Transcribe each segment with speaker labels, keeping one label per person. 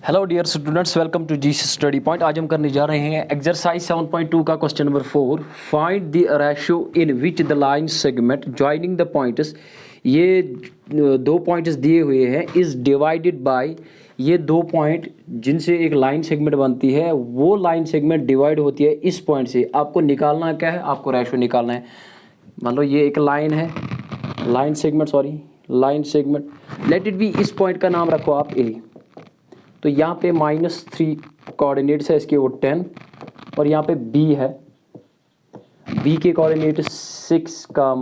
Speaker 1: Hello dear students, welcome to G study point. आज हम करने जा रहे हैं एक्सरसाइज 7.2 का question number 4। Find the ratio in which the line segment joining the points. ये दो पॉइंट्स दिए हुए हैं इज डिवाइडेड बाय, ये दो पॉइंट जिनसे एक लाइन सेगमेंट बनती है वो लाइन सेगमेंट डिवाइड होती है इस पॉइंट से। आपको निकालना क्या है, आपको रेशियो निकालना है। मान लो ये एक लाइन है, line segment let it be, इस पॉइंट का नाम रखो आप ए। तो यहाँ पे -3 कोऑर्डिनेट्स है इसके, वो 10, और यहाँ पे बी है, बी के कोऑर्डिनेट 6 का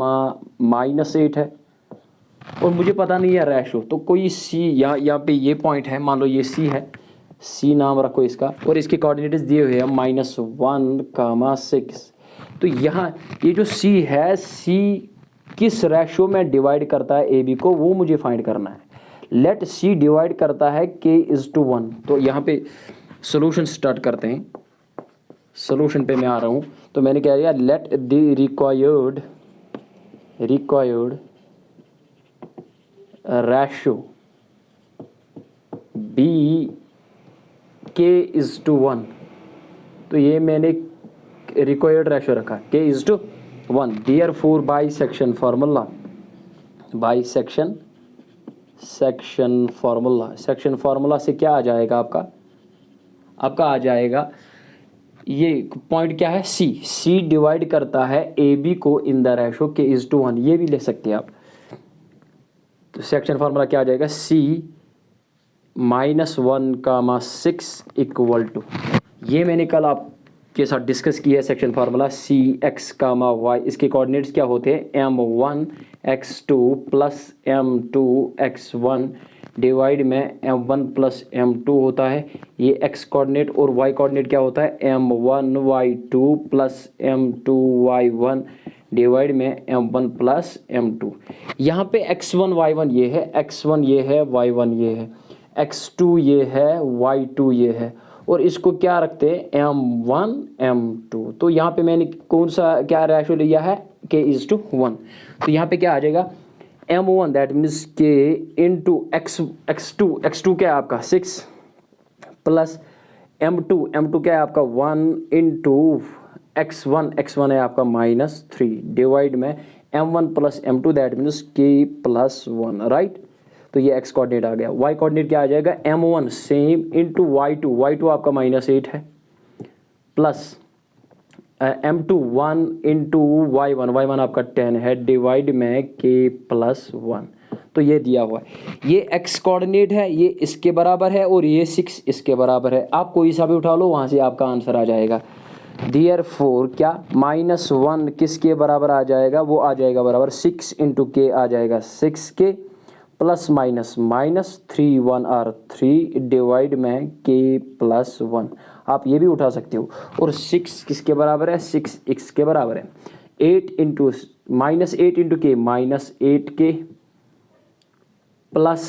Speaker 1: -8 है, और मुझे पता नहीं है रेशो। तो कोई सी यहाँ पे ये पॉइंट है, मान लो ये सी है, सी नाम रखो इसका, और इसके कोऑर्डिनेट्स दिए हुए हैं -1, 6। तो यहाँ ये जो सी है, सी किस रेशो में डिवाइड करता है ए बी को, वो मुझे फाइंड करना है। लेट सी डिवाइड करता है k/1। तो यहाँ पे सोल्यूशन स्टार्ट करते हैं। सोल्यूशन पे मैं आ रहा हूँ, तो मैंने क्या किया, let the required ratio be k/1। तो ये मैंने रिक्वायर्ड रेशो रखा k/1। Therefore by section formula से क्या आ जाएगा आपका आ जाएगा, ये पॉइंट क्या है, सी डिवाइड करता है ए बी को इन द रेशो k/1। ये भी ले सकते हैं आप। तो सेक्शन फार्मूला क्या आ जाएगा, C -1, 6 = ये मैंने कल आपके साथ डिस्कस किया है सेक्शन फार्मूला Cx, y। इसके कोऑर्डिनेट्स क्या होते हैं, m1 x2 plus m2 x1 divide में m1 प्लस m2 होता है। ये x कोऑर्डिनेट, और y कोऑर्डिनेट क्या होता है, m1 y2 plus m2 y1 divide में m1 प्लस m2। यहाँ पे x1 y1 ये है, x1 ये है, y1 ये है, x2 ये है, y2 ये है, और इसको क्या रखते हैं, m1 m2। तो यहाँ पे मैंने कौन सा क्या रेशो लिया है, k/1। तो यहाँ पे क्या आ जाएगा, m1 that means k into x2 क्या है आपका 6 प्लस m2 क्या है आपका 1 इंटू x1 है आपका -3 डिवाइड में m1 plus m2 that means k+1, right. तो ये x कोऑर्डिनेट आ गया। y कोऑर्डिनेट क्या आ जाएगा, m1 सेम इंटू y2 आपका -8 है, प्लस m2 1 इंटू y1 आपका 10 है, डिवाइड में k+1। तो ये दिया हुआ है, ये x कोऑर्डिनेट है, ये इसके बराबर है, और ये 6 इसके बराबर है। आप कोई सा भी उठा लो, वहाँ से आपका आंसर आ जाएगा। देयरफॉर क्या, -1 किसके बराबर आ जाएगा, वो आ जाएगा बराबर 6 इंटू k आ जाएगा 6k प्लस -3 1 और 3 डिवाइड में k+1। आप ये भी उठा सकते हो। और 6 किसके बराबर है, 6x के बराबर है। 8 into -8 into k -8k plus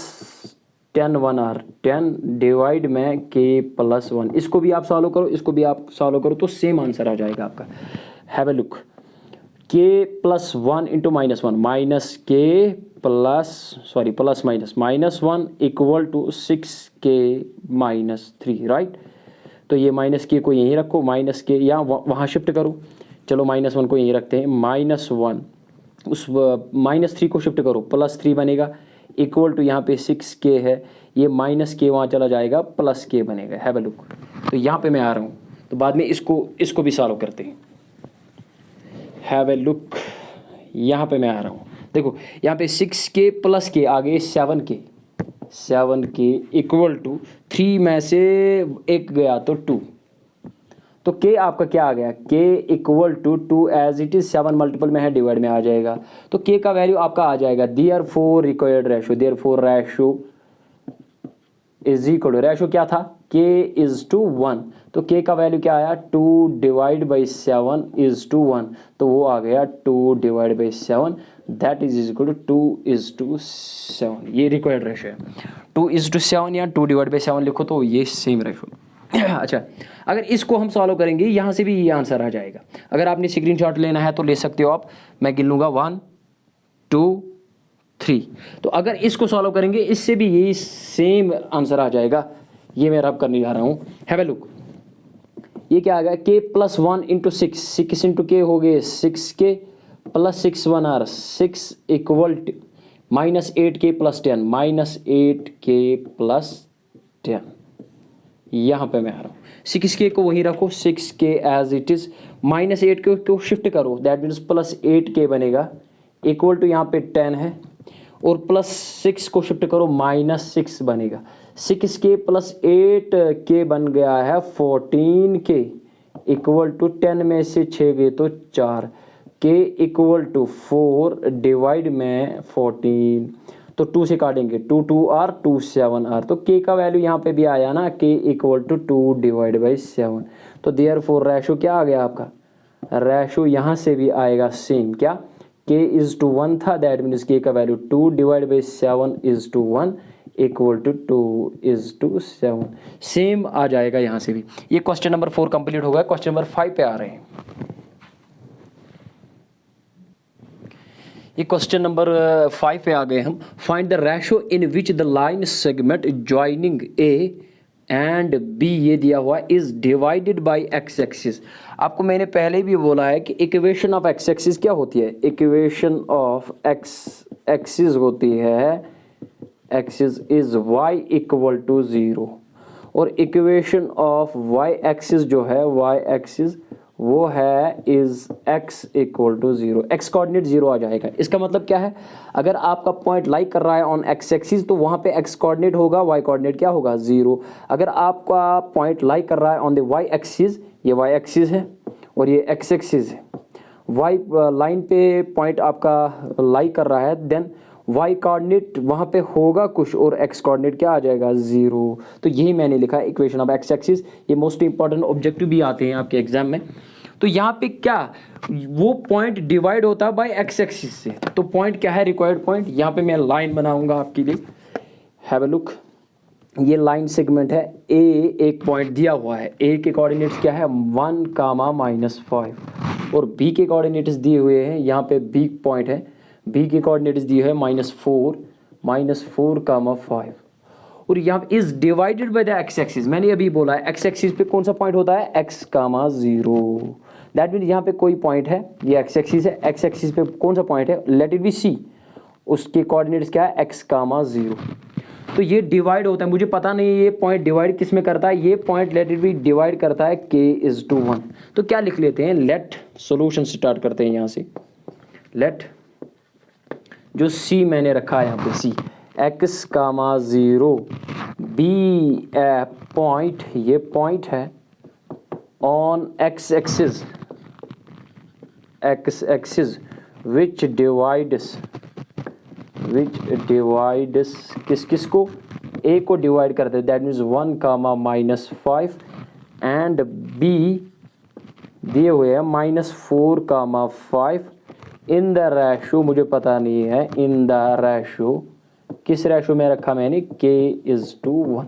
Speaker 1: 10 1 और 10 डिवाइड में k+1। इसको भी आप सॉल्व करो, इसको भी आप सॉल्व करो, तो सेम आंसर आ जाएगा आपका। Have a look, k+1 into -1 plus -1 equal to 6k-3, right. तो ये -k को यहीं रखो, -k या वहाँ शिफ्ट करो। चलो -1 को यहीं रखते हैं, -1 उस -3 को शिफ्ट करो, +3 बनेगा, इक्वल टू यहाँ पे 6k है, ये -k वहाँ चला जाएगा, +k बनेगा। Have a look. तो यहाँ पे मैं आ रहा हूँ, तो बाद में इसको भी सॉल्व करते हैं। हैव ए लुक, यहाँ पे मैं आ रहा हूँ। देखो यहाँ पे 6k प्लस k आ गए 7k इक्वल टू 3 में से 1 गया तो 2। तो k आपका क्या आ गया, k equal to 2 as it is 7 multiple में है, डिवाइड में आ जाएगा। तो k का वैल्यू आपका आ जाएगा, therefore required ratio is equal to, ratio क्या था, k/1। तो k का वैल्यू क्या आया, 2 डिवाइड बाई 7 = 1। तो वो आ गया 2 divide by 7 that is equal to 2:7। ये रिक्वायर्ड रेशो है। 2:7 या 2 डिवाइड बाई 7 लिखो तो ये सेम रेशो। अच्छा, अगर इसको हम सॉल्व करेंगे, यहाँ से भी ये आंसर आ जाएगा। अगर आपने स्क्रीनशॉट लेना है तो ले सकते हो आप, मैं गिन लूँगा 1 2 3। तो अगर इसको सॉल्व करेंगे, इससे भी यही सेम आंसर आ जाएगा। ये मैं रब करने जा रहा हूँ। हैव ए लुक, ये क्या आ गया k प्लस 1 इंटू 6, 6 इंटू के हो गए 6k plus 6 1 or 6 equal to minus 8k plus 10, minus 8k plus 10। यहाँ पे मैं आ रहा हूँ, 6k को वहीं रखो, 6k as it is, minus 8 को शिफ्ट करो, दैट मीन्स प्लस 8k बनेगा, इक्वल टू यहाँ पे 10 है, और प्लस 6 को शिफ्ट करो, माइनस 6 बनेगा। 6k प्लस 8k बन गया है 14k, इक्वल टू 10 में से 6 गए तो 4, k इक्वल टू 4 डिवाइड में 14, तो 2 से काटेंगे, 2 2 आर 2 7 आर, तो k का वैल्यू यहाँ पे भी आया ना, k equal to 2 divide by 7। तो देयरफॉर रेशो क्या आ गया आपका, रेशो यहाँ से भी आएगा सेम, क्या k इज टू 1 था, दैट मीन्स k का value 2 divide by 7 is to 1 equal to 2 is to 7, same आ जाएगा यहाँ से भी। ये क्वेश्चन नंबर 4 कंप्लीट हो गया। क्वेश्चन नंबर 5 पे आ रहे हैं। ये क्वेश्चन नंबर 5 पे आ गए हम। Find the ratio in which the line segment joining A and B, ये दिया हुआ is divided by x axis. आपको मैंने पहले भी बोला है कि इक्वेशन ऑफ एक्स एक्सिस क्या होती है, इक्वेशन ऑफ एक्स एक्सिस होती है axis is y equal to 0, और इक्वेशन ऑफ y एक्सिस जो है y एक्सिस वो है is x equal to 0, x coordinate 0 आ जाएगा। इसका मतलब क्या है, अगर आपका पॉइंट लाई कर रहा है ऑन x एक्सिस तो वहाँ पे x कोऑर्डिनेट होगा, y कोऑर्डिनेट क्या होगा 0। अगर आपका पॉइंट लाई कर रहा है ऑन द y एक्सिस, ये y एक्सिस है और ये x एक्सिस है, y लाइन पे पॉइंट आपका लाई कर रहा है, देन y कोऑर्डिनेट वहाँ पे होगा कुछ और x कोऑर्डिनेट क्या आ जाएगा 0। तो यही मैंने लिखा है इक्वेशन ऑफ x एक्सिस। ये मोस्ट इंपॉर्टेंट ऑब्जेक्टिव भी आते हैं आपके एग्जाम में। तो यहाँ पे क्या, वो पॉइंट डिवाइड होता है बाय x एक्सिस से, तो पॉइंट क्या है रिक्वायर्ड पॉइंट, यहाँ पे मैं लाइन बनाऊंगा आपके लिए। हैव अ लुक, ये लाइन सेगमेंट है a, एक पॉइंट दिया हुआ है, a के कोऑर्डिनेट्स क्या है 1 कामा -5, और b के कोऑर्डिनेट्स दिए हुए हैं, यहाँ पे b पॉइंट है, b के कोऑर्डिनेट्स दिए है -4 कामा 5, और यहाँ पे is divided by the x axis. मैंने अभी बोला है एक्स एक्सिस पे कौन सा पॉइंट होता है x कामा 0, दैट मीन यहाँ पे कोई पॉइंट है, ये एक्स एक्सिस है, एक्स एक्सिस पे कौन सा पॉइंट है, लेट इट बी c, उसके कोऑर्डिनेट्स क्या है x कामा 0। तो ये डिवाइड होता है, मुझे पता नहीं ये पॉइंट डिवाइड किस में करता है, ये point let it be divide करता है k इज टू 1। तो क्या लिख लेते हैं, लेट सॉल्यूशन स्टार्ट करते हैं यहाँ से। लेट जो c मैंने रखा है यहाँ पे c, x comma 0 be a point, ये पॉइंट है on x axis, x axis which divides किस को, a को डिवाइड करते हैं, that means 1 comma -5, and b दिए हुए हैं -4 कामा 5 इन द रेशो, मुझे पता नहीं है इन द रेशो, किस रेशो में रखा मैंने, k इज टू 1।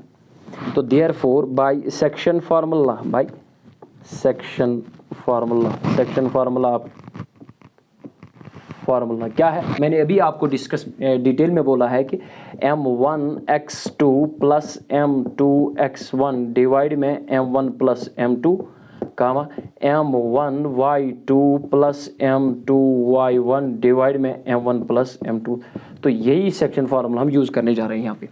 Speaker 1: तो therefore by section formula, bye section formula क्या है, मैंने अभी आपको डिस्कस डिटेल में बोला है कि m1 x2 plus m2 x1 divide में m1 प्लस m2 कामा m1 y2 plus m2 y1 divide में m1 प्लस m2। तो यही सेक्शन फार्मूला हम यूज़ करने जा रहे हैं यहाँ पे।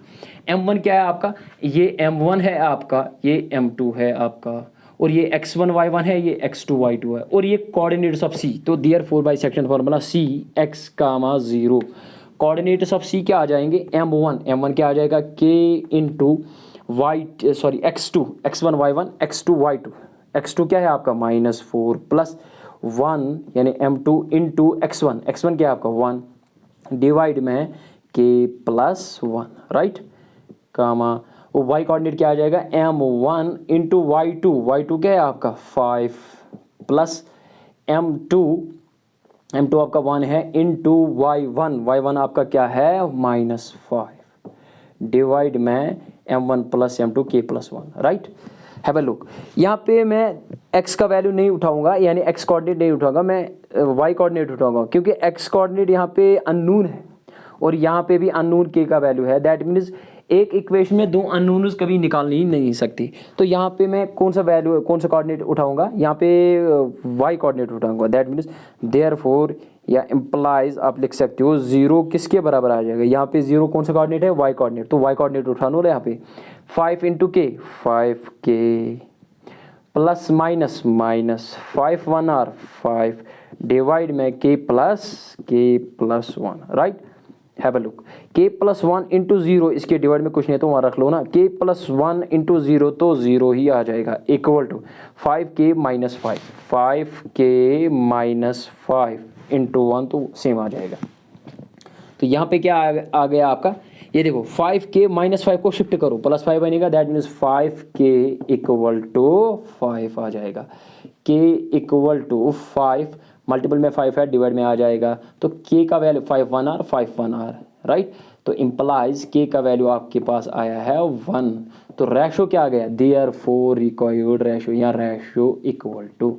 Speaker 1: m1 क्या है आपका, ये m1 है आपका, ये m2 है आपका, और ये x1 y1 है, ये x2 y2 है, और ये कोऑर्डिनेट्स ऑफ c। तो therefore by section formula c x comma 0, coordinates of c क्या आ जाएंगे, m1 क्या आ जाएगा k into x2 x1 y1 x2 y2, x2 क्या है आपका -4 प्लस 1 यानी m2 इंटू x1 क्या है आपका 1 डिवाइड में k प्लस 1, राइट, कामा वो y कोऑर्डिनेट क्या आ जाएगा m1 इंटू y2 क्या है आपका 5 प्लस m2 आपका 1 है इंटू y1 आपका क्या है -5 डिवाइड में m1 plus m2 k plus 1, right. Have a look, यहाँ पे मैं x का वैल्यू नहीं उठाऊंगा, यानी x कोऑर्डिनेट नहीं उठाऊंगा, मैं y कोऑर्डिनेट उठाऊंगा, क्योंकि x कोऑर्डिनेट यहाँ पे अननोन है और यहाँ पे भी अननोन k का वैल्यू है, दैट मीन्स एक इक्वेशन में दो अननोन्स कभी निकालनी ही नहीं सकती। तो यहाँ पे मैं कौन सा वैल्यू, कौन सा कोऑर्डिनेट उठाऊंगा, यहाँ पे वाई कोऑर्डिनेट उठाऊंगा। दैट मीन्स देयरफॉर या इम्प्लाइज आप लिख सकते हो जीरो किसके बराबर आ जाएगा, यहाँ पे जीरो कौन सा कोऑर्डिनेट है, वाई कोऑर्डिनेट। तो वाई कोऑर्डिनेट उठा लो यहाँ पे 5 into k, 5k plus minus minus 5 1 or 5 divide में k plus 1 right. Have a look, k plus 1 into zero, इसके डिवाइड में कुछ नहीं तो वहाँ रख लो ना, k प्लस 1 इंटू जीरो तो जीरो ही आ जाएगा, equal to 5k minus 5, 5k minus 5 into 1 तो सेम आ जाएगा। तो यहाँ पे क्या आ गया आपका, ये देखो 5k माइनस 5 को शिफ्ट करो प्लस 5 बनेगा, that means 5k equal to 5 आ जाएगा। k इक्वल टू 5 मल्टीपल में 5 है, डिवाइड में आ जाएगा, तो k का वैल्यू 5 1 आर 5 1 आर राइट। तो इम्प्लाइज k का वैल्यू आपके पास आया है 1। तो रेशो क्या आ गया, देयरफॉर रिक्वायर्ड रेशो, यहाँ रेशो इक्वल टू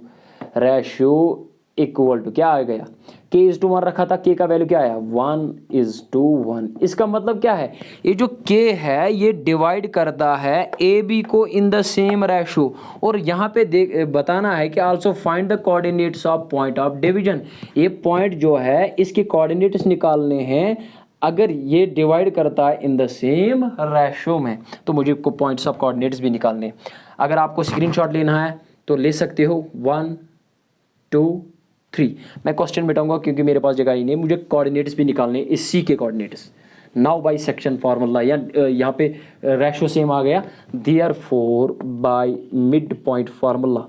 Speaker 1: क्या आ गया, k:1 रखा था, k का वैल्यू क्या आया 1:1। इसका मतलब क्या है, ये जो k है ये डिवाइड करता है ए बी को इन द सेम रेशो। और यहाँ पे देख बताना है कि also find the coordinates of point of division. ये पॉइंट जो है इसके कोऑर्डिनेट्स निकालने हैं अगर ये डिवाइड करता है इन द सेम रेशो में, तो मुझे को पॉइंट्स ऑफ कोऑर्डिनेट्स भी निकालने हैं। अगर आपको स्क्रीनशॉट लेना है तो ले सकते हो, 1 2 3। मैं क्वेश्चन मिटाऊंगा क्योंकि मेरे पास जगह ही नहीं, मुझे कोऑर्डिनेट्स भी निकालने इस सी के coordinates. Now by section formula, या यहाँ पे रेशो सेम आ गया, therefore by mid point formula.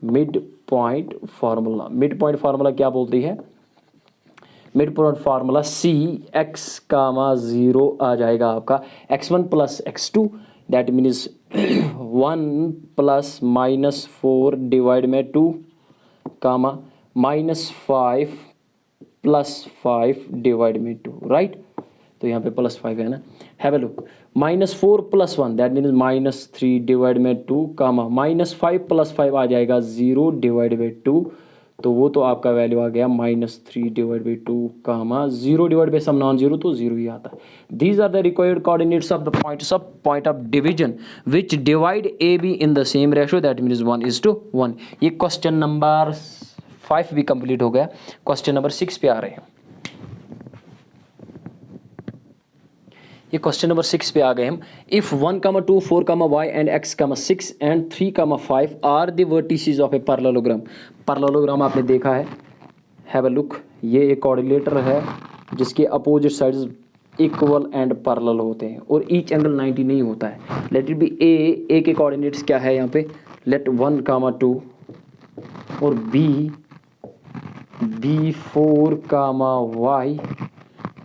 Speaker 1: Mid point formula क्या बोलती है, mid point formula C X comma 0 आ जाएगा आपका x1 plus x2, that means 1 plus minus 4 divide में 2 कामा -5 प्लस 5 डिवाइड में 2 राइट। तो यहाँ पे प्लस 5 है ना, have a look, -4 plus 1 that means -3 divide में 2 कामा -5 प्लस 5 आ जाएगा 0 डिवाइड बाई 2। तो वो तो आपका वैल्यू आ गया -3 divide by 2 comma 0 divide by some non zero, तो 0 ही आता है। These are the required coordinates of the point of division which divide A B in the same ratio, that means 1:1। ये क्वेश्चन नंबर 5 भी complete हो गया। Question number 6 पे आ रहे हैं। ये क्वेश्चन नंबर 6 पे आ गए हम। If 1, 2, 4, y and x, 6 and 3, 5 are the vertices of a parallelogram. Parallelogram आपने देखा है, हैव अ लुक, ये एक कोऑर्डिनेटर है जिसके opposite sides equal and parallel होते हैं और ईच एंगल 90 नहीं होता है। लेट इट बी ए के कोऑर्डिनेट्स क्या है यहाँ पे, लेट 1, 2 और b 4, y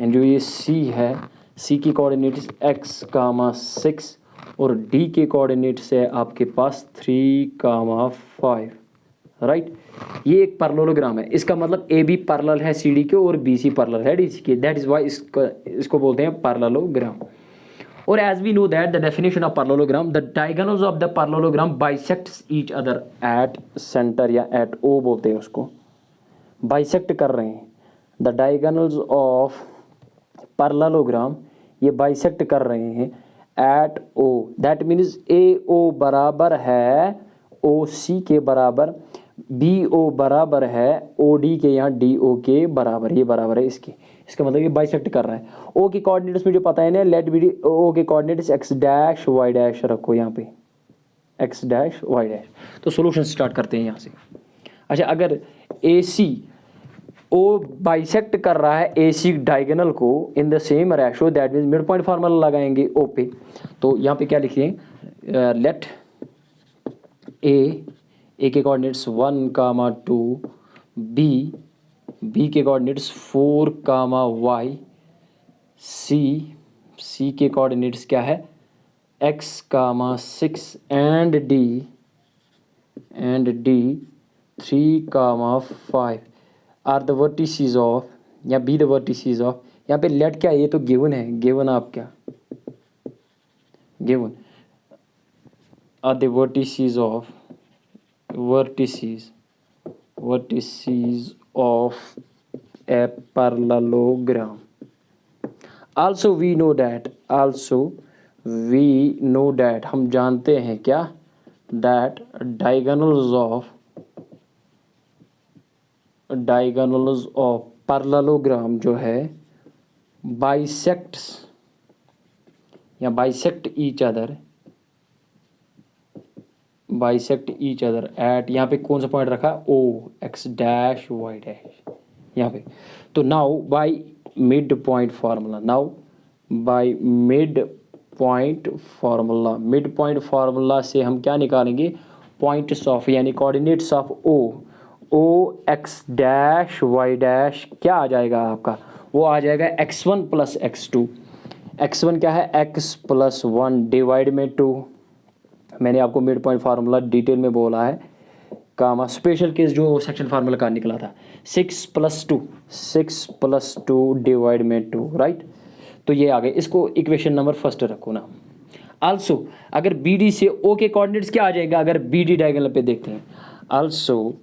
Speaker 1: एंड जो ये c है, c की कोऑर्डिनेट्स x, 6 और d के कोऑर्डिनेट्स है आपके पास 3, 5 राइट। ये एक पैरेललोग्राम है, इसका मतलब ए बी पैरेलल है सी डी के और बी सी पैरेलल है डी सी के, दैट इज वाई इसको बोलते हैं पैरेललोग्राम। और as we know that the definition of parallelogram, the diagonals of the parallelogram bisects each other at centre या एट ओ बोलते हैं उसको, बाइसेक्ट कर रहे हैं। द डायगोनल्स ऑफ पैरेललोग्राम ये बाइसेक्ट कर रहे हैं at O, that means A O बराबर है ओ सी के बराबर, बी ओ बराबर है ओ डी के, यहाँ डी ओ के बराबर, ये बराबर है इसके। इसका मतलब ये बाइसेक्ट कर रहा है। ओ के कोऑर्डिनेट्स मुझे पता है ना, लेट बी ओ के coordinates x dash y dash रखो यहाँ पे, एक्स डैश वाई डैश। तो सॉल्यूशन स्टार्ट करते हैं यहाँ से। अच्छा, अगर ए सी ओ बाइसेक्ट कर रहा है ए सी डायगोनल को इन the same ratio, that means mid point formula लगाएंगे ओ पे। तो यहाँ पे क्या लिखिए, लेट ए के कोऑर्डिनेट्स 1, 2, बी के कोऑर्डिनेट्स 4, y, सी के कोऑर्डिनेट्स क्या है x, 6 and D 3, 5 are the vertices of, या बी द वर्टिसेस ऑफ, यहाँ पे लेट क्या है, ये तो गिवन है, गिवन आप क्या, given are the vertices of a parallelogram. Also we know that we know that, हम जानते हैं क्या, डैट डायगोनल्स ऑफ पैरेललोग्राम जो है बाइसेक्ट्स या बाइसेक्ट ईच अदर एट, यहाँ पे कौन सा पॉइंट रखा, O x dash y dash यहाँ पे। तो now by mid point formula से हम क्या निकालेंगे, पॉइंट्स ऑफ यानी coordinates of O x dash y dash क्या आ जाएगा आपका, वो आ जाएगा x1 प्लस x2। x1 क्या है, x प्लस 1 डिवाइड में 2, मैंने आपको मिड पॉइंट फार्मूला डिटेल में बोला है, कामा स्पेशल केस जो सेक्शन फार्मूला का निकला था 6 प्लस 2 डिवाइड में 2, राइट। तो ये आ गए, इसको इक्वेशन नंबर फर्स्ट रखो ना। आल्सो अगर बी डी से ओ के कोऑर्डिनेट्स क्या आ जाएगा, अगर बी डी डायगोनल पे देखते हैं, also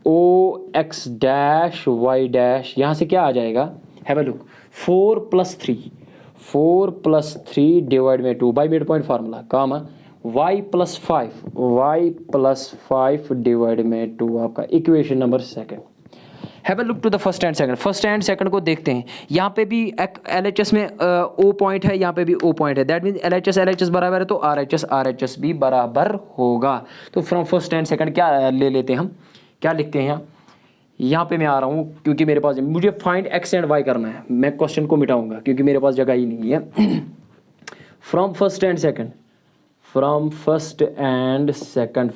Speaker 1: O x dash y dash यहाँ से क्या आ जाएगा, have a look, 4 plus 3 divide में 2 by mid point formula, comma y plus 5 divide में 2 आपका equation number second. Have a look to the first and second को देखते हैं, यहाँ पे भी LHS में ओ पॉइंट है, यहाँ पे भी ओ पॉइंट है, दैट मीन्स LHS बराबर है तो RHS भी बराबर होगा। तो फ्रॉम फर्स्ट एंड सेकंड क्या ले लेते हैं हम, क्या लिखते हैं यहाँ पे मैं आ रहा हूँ क्योंकि मेरे पास मुझे फाइंड एक्स एंड वाई करना है, मैं क्वेश्चन को मिटाऊंगा क्योंकि मेरे पास जगह ही नहीं है। फ्रॉम फर्स्ट एंड सेकंड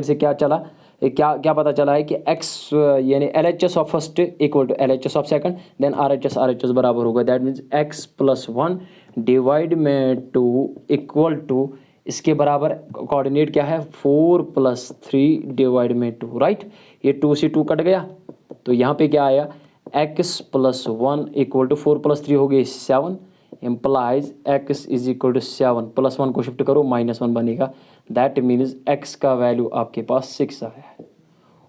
Speaker 1: से क्या चला, क्या पता चला है कि x यानी LHS of first equal to LHS of second, then RHS बराबर होगा, that means x plus 1 divide में 2 इक्वल टू, इसके बराबर कोऑर्डिनेट क्या है 4 प्लस 3 डिवाइड में 2, राइट। ये 2 से 2 कट गया, तो यहाँ पे क्या आया, x plus 1 equal to 4 plus 3 हो गई 7, implies x is equal to 7, plus 1 को शिफ्ट करो -1 बनेगा, दैट मीन्स x का वैल्यू आपके पास 6 आया है।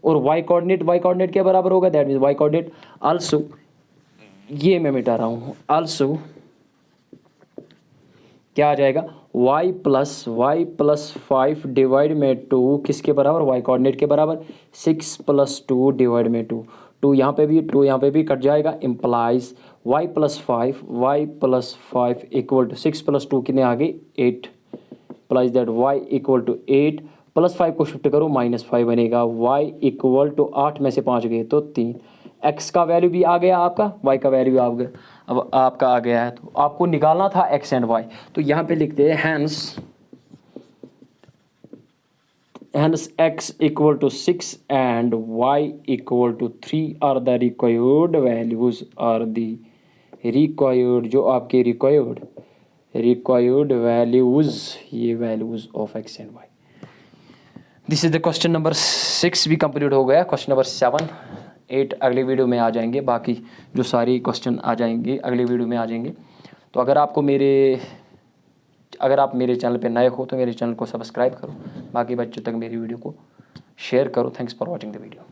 Speaker 1: और y कोऑर्डिनेट क्या बराबर होगा, that means y coordinate also, ये मैं मिटा रहा हूँ, आल्सो क्या आ जाएगा, y प्लस 5 डिवाइड में 2 किसके बराबर, y कोऑर्डिनेट के बराबर, 6 प्लस 2 डिवाइड में 2 यहाँ पे भी कट जाएगा, implies y plus 5 equal to 6 plus 2 कितने आ गए 8, plus that y equal to 8, plus 5 को शिफ्ट करो -5 बनेगा, y इक्वल टू 8 में से 5 गए तो 3, x का वैल्यू भी आ गया आपका, y का वैल्यू आ गया, अब आपका आ गया है, तो आपको निकालना था x एंड y, तो यहाँ पे लिखते हैं hence x equal to 6 and y equal to 3 are the required values, जो आपके रिक्वायर्ड वैल्यूज, ये values of x and y। This is the question number 6 भी कंप्लीट हो गया, क्वेश्चन नंबर 7 8 अगले वीडियो में आ जाएंगे, बाकी जो सारी क्वेश्चन आ जाएंगे अगले वीडियो में आ जाएंगे। तो अगर आप मेरे चैनल पे नए हो तो मेरे चैनल को सब्सक्राइब करो, बाकी बच्चों तक मेरी वीडियो को शेयर करो। Thanks for watching the video.